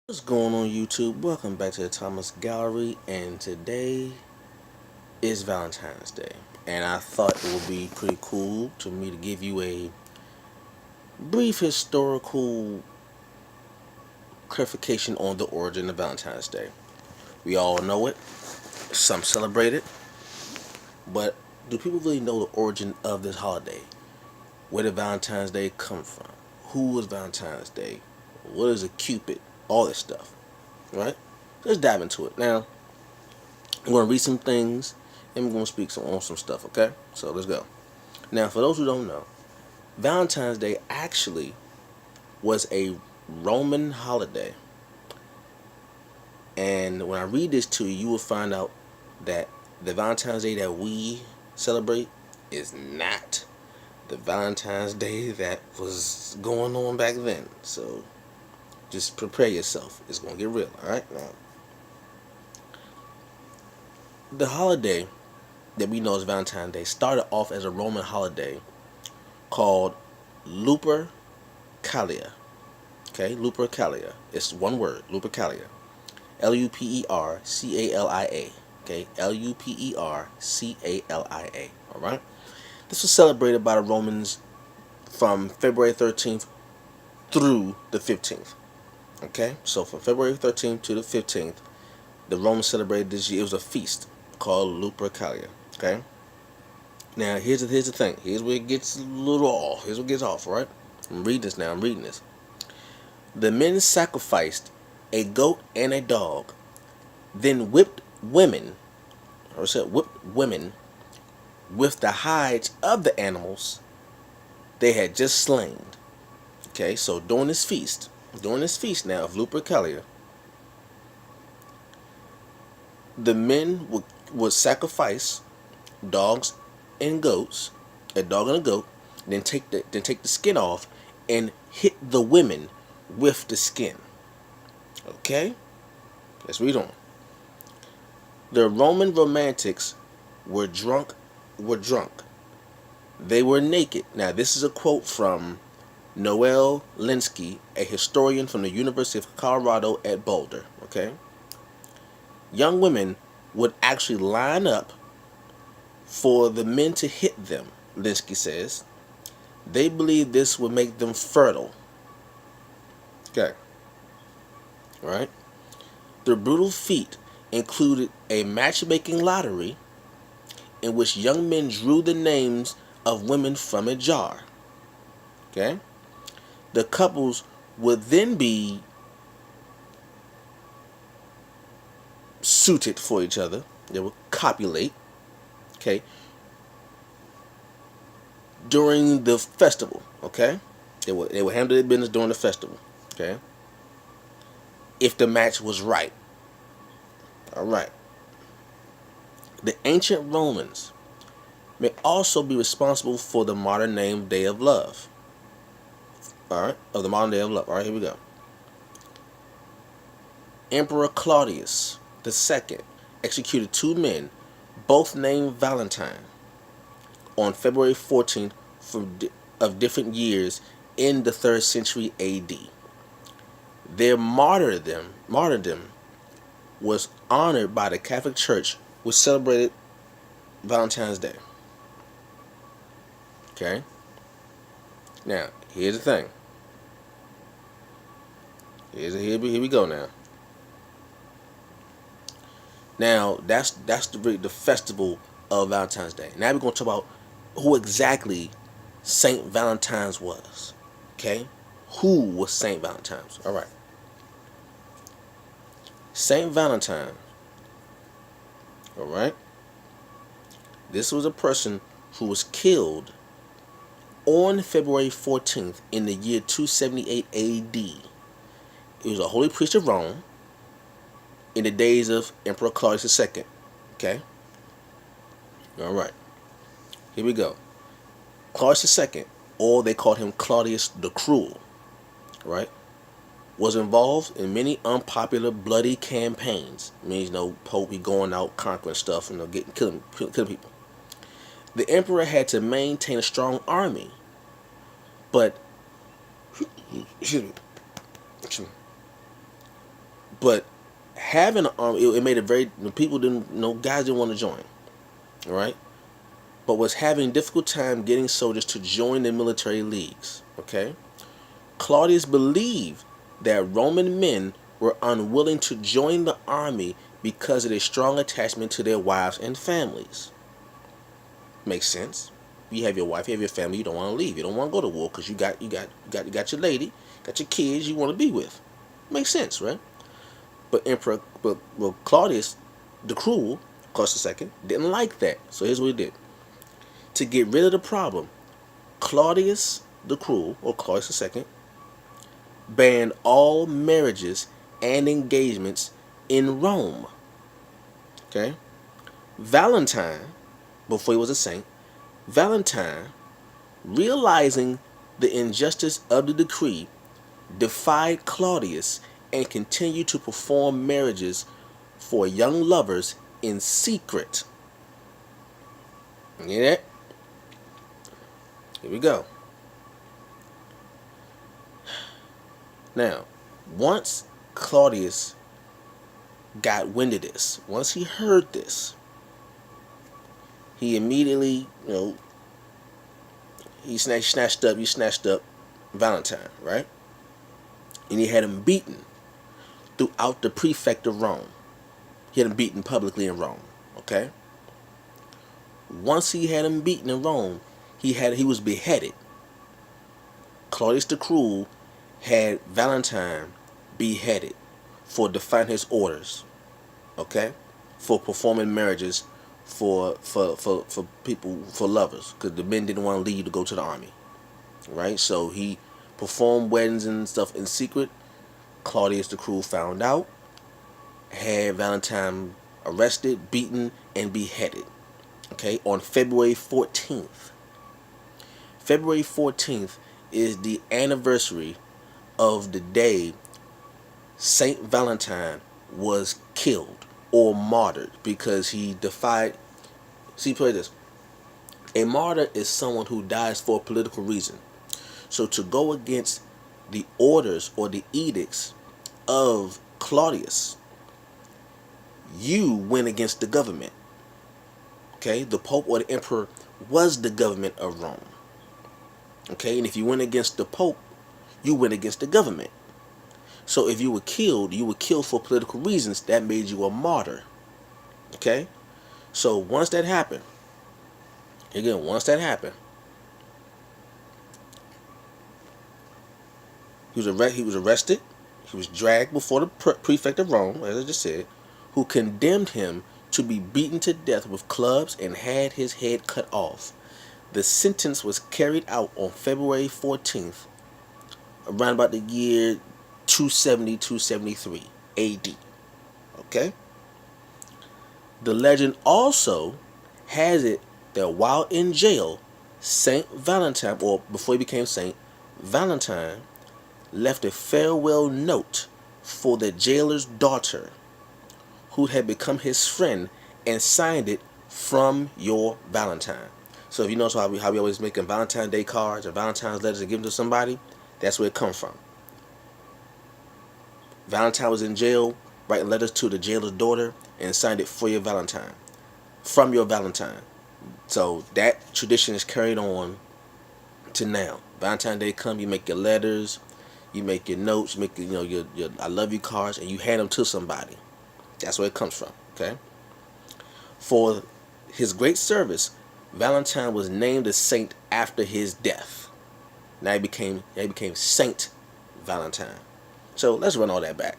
What's going on YouTube? Welcome back to the Thomas Gallery, and today is Valentine's Day. And I thought it would be pretty cool to me to give you a brief historical clarification on the origin of Valentine's Day. We all know it, some celebrate it, but do people really know the origin of this holiday? Where did Valentine's Day come from? Who was Valentine's Day? What is a Cupid? All this stuff, right? Let's dive into it. Now, I'm going to read some things and we're going to speak on some stuff, okay? So let's go. Now, for those who don't know, Valentine's Day actually was a Roman holiday. And when I read this to you, you will find out that the Valentine's Day that we celebrate is not the Valentine's Day that was going on back then. So just prepare yourself. It's going to get real, alright? Now, the holiday that we know as Valentine's Day started off as a Roman holiday called Lupercalia. Okay, Lupercalia. It's one word, Lupercalia. Lupercalia. Okay, Lupercalia. All right. This was celebrated by the Romans from February 13th through the 15th. Okay, so from February 13th to the 15th, the Romans celebrated this year. It was a feast called Lupercalia. Okay. Now here's the thing. Here's where it gets a little off. Here's what gets off. All right. I'm reading this now. I'm reading this. The men sacrificed a goat and a dog, then whipped women, or said whipped women, with the hides of the animals they had just slain. Okay, so during this feast now of Lupercalia, the men would sacrifice dogs and goats, a dog and a goat, then take the skin off and hit the women with the skin. Okay, let's read on. The Roman romantics were drunk. They were naked. Now this is a quote from Noel Linsky, a historian from the University of Colorado at Boulder. Okay, young women would actually line up for the men to hit them, Linsky says. They believed this would make them fertile. Okay. Right? The brutal feat included a matchmaking lottery in which young men drew the names of women from a jar. Okay? The couples would then be suited for each other. They would copulate. Okay? During the festival. Okay? They would handle their business during the festival. Okay? If the match was right. Alright. The ancient Romans may also be responsible for the modern name Day of Love. Alright? Of the modern Day of Love. Alright, here we go. Emperor Claudius II executed two men, both named Valentine, on February 14th of different years in the 3rd century AD. Their martyrdom was honored by the Catholic Church, which celebrated Valentine's Day. Okay? Now, here's the thing. Here we go now. Now, that's the festival of Valentine's Day. Now we're going to talk about who exactly Saint Valentine's was. Okay? Who was Saint Valentine's? Alright. Saint Valentine. Alright? This was a person who was killed on February 14th in the year 278 AD. He was a holy priest of Rome in the days of Emperor Claudius II. Okay? Alright. Here we go. Claudius II, or they called him Claudius the Cruel, right, was involved in many unpopular bloody campaigns. It means, Pope be going out conquering stuff and killing people. The emperor had to maintain a strong army, but excuse me, But having an army, it made it very, people didn't, guys didn't want to join, right? But was having difficult time getting soldiers to join the military leagues, okay? Claudius believed that Roman men were unwilling to join the army because of their strong attachment to their wives and families. Makes sense. You have your wife, you have your family, you don't want to leave. You don't want to go to war because you got your lady, got your kids you want to be with. Makes sense, right? But Claudius the Cruel, Claudius II, didn't like that. So here's what he did. To get rid of the problem, Claudius the Cruel, or Claudius II, banned all marriages and engagements in Rome. Okay? Valentine, before he was a saint, Valentine, realizing the injustice of the decree, defied Claudius and continued to perform marriages for young lovers in secret. You hear that? Here we go. Now, once Claudius got wind of this, once he heard this, he immediately, he snatched up Valentine, right? And he had him beaten throughout the prefect of Rome. He had him beaten publicly in Rome, okay? Once he had him beaten in Rome, he was beheaded. Claudius the Cruel had Valentine beheaded for defying his orders, okay? For performing marriages for people, for lovers, because the men didn't want to leave to go to the army, right? So he performed weddings and stuff in secret. Claudius the Cruel found out, had Valentine arrested, beaten, and beheaded, okay, on February 14th. February 14th is the anniversary of the day Saint Valentine was killed or martyred because he defied. See, play this. A martyr is someone who dies for a political reason. So to go against the orders or the edicts of Claudius, you went against the government. Okay, the Pope or the Emperor was the government of Rome. Okay, and if you went against the Pope, you went against the government. So if you were killed for political reasons. That made you a martyr. Okay, so once that happened, he was arrested. He was dragged before the prefect of Rome, as I just said, who condemned him to be beaten to death with clubs and had his head cut off. The sentence was carried out on February 14th, around about the year 270, 273 AD. Okay? The legend also has it that while in jail, Saint Valentine, or before he became saint, Valentine left a farewell note for the jailer's daughter, who had become his friend, and signed it "From your Valentine." So if you notice how we always making Valentine's Day cards or Valentine's letters and give them to somebody, that's where it comes from. Valentine was in jail, writing letters to the jailer's daughter, and signed it "For your Valentine," from your Valentine. So that tradition is carried on to now. Valentine's Day come, you make your letters, you make your notes, you make your "I love you" cards, and you hand them to somebody. That's where it comes from. Okay. For his great service, Valentine was named a saint after his death. Now he became Saint Valentine. So let's run all that back.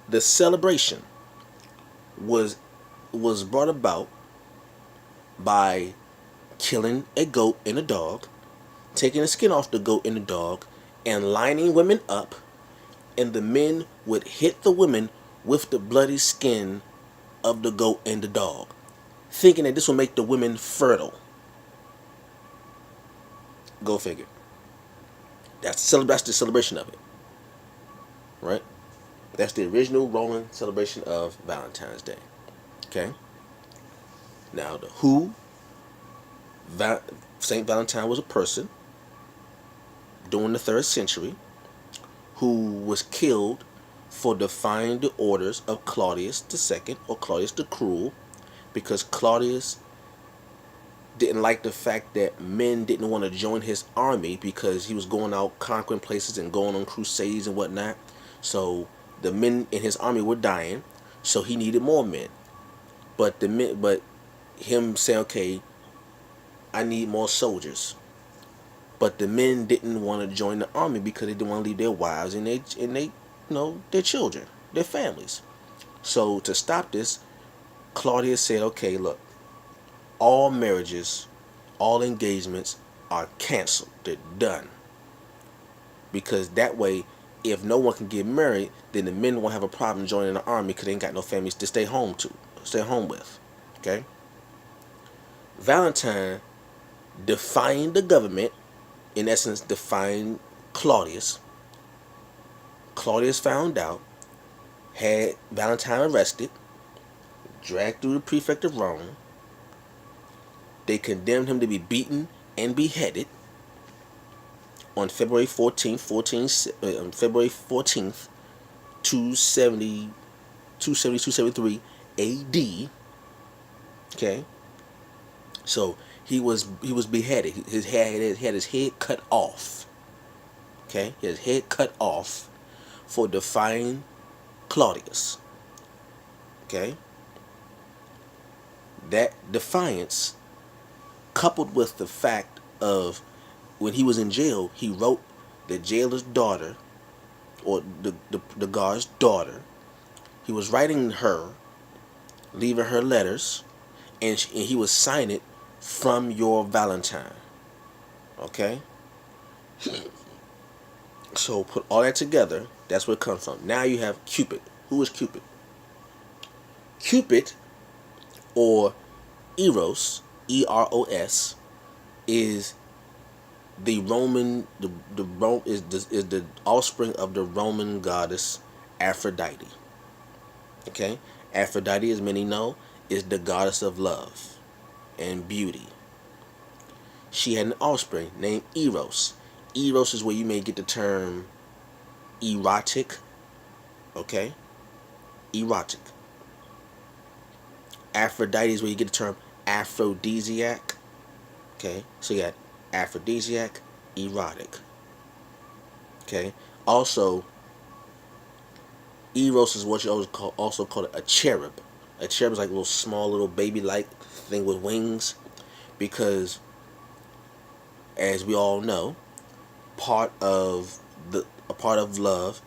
The celebration was brought about by killing a goat and a dog, taking the skin off the goat and the dog, and lining women up, and the men would hit the women with the bloody skin of the goat and the dog, thinking that this will make the women fertile. Go figure. That's the celebration of it, right? That's the original Roman celebration of Valentine's Day. Okay. Now Saint Valentine was a person during the 3rd century who was killed for defying the orders of Claudius II, or Claudius the Cruel, because Claudius didn't like the fact that men didn't want to join his army because he was going out conquering places and going on crusades and whatnot. So the men in his army were dying, so he needed more men. But him saying, okay, I need more soldiers. But the men didn't want to join the army because they didn't want to leave their wives and their children, their families. So to stop this, Claudius said, okay, look, all marriages, all engagements are canceled. They're done. Because that way, if no one can get married, then the men won't have a problem joining the army because they ain't got no families to stay home with. Okay? Valentine, defying the government, in essence defying Claudius. Claudius found out, had Valentine arrested, dragged through the prefect of Rome. They condemned him to be beaten and beheaded on February 14th, 270, 273 AD. Okay? So he was beheaded. He had his head cut off. Okay? His head cut off for defying Claudius. Okay? That defiance, coupled with the fact of when he was in jail, he wrote the jailer's daughter, or the guard's daughter. He was writing her, leaving her letters, and he was signing it, from your Valentine. Okay? So put all that together, that's where it comes from. Now you have Cupid. Who is Cupid? Cupid, or Eros, Eros, is the Roman is the offspring of the Roman goddess Aphrodite. Okay? Aphrodite, as many know, is the goddess of love and beauty. She had an offspring named Eros. Eros is where you may get the term erotic. Okay? Erotic. Aphrodite is where you get the term aphrodisiac. Okay? So you got aphrodisiac, erotic. Okay? Also, Eros is what you also call a cherub. A cherub is like a little small, little baby-like thing with wings, because, as we all know, part of love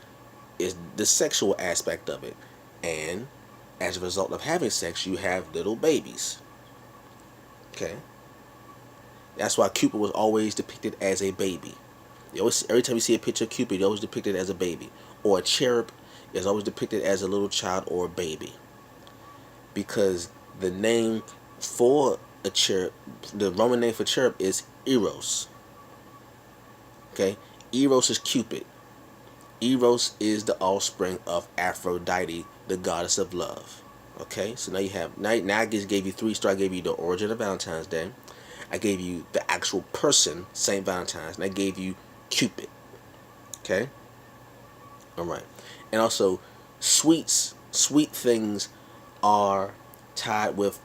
is the sexual aspect of it, and as a result of having sex, you have little babies. Okay, that's why Cupid was always depicted as a baby. Every time you see a picture of Cupid, you're always depicted as a baby, or a cherub is always depicted as a little child or a baby, because the name for a cherub, the Roman name for cherub, is Eros. Okay, Eros is Cupid. Eros is the offspring of Aphrodite, the goddess of love. Okay, so now you have, now I just gave you three stars. I gave you the origin of Valentine's Day, I gave you the actual person, Saint Valentine's, and I gave you Cupid. Okay, all right, and also sweet things are tied with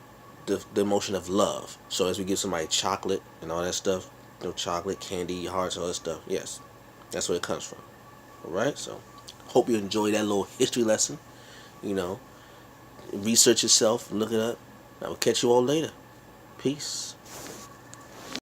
the emotion of love. So as we give somebody chocolate and all that stuff, chocolate, candy, hearts, all that stuff, yes, that's where it comes from. Alright, so hope you enjoyed that little history lesson. Research yourself, look it up. I will catch you all later. Peace.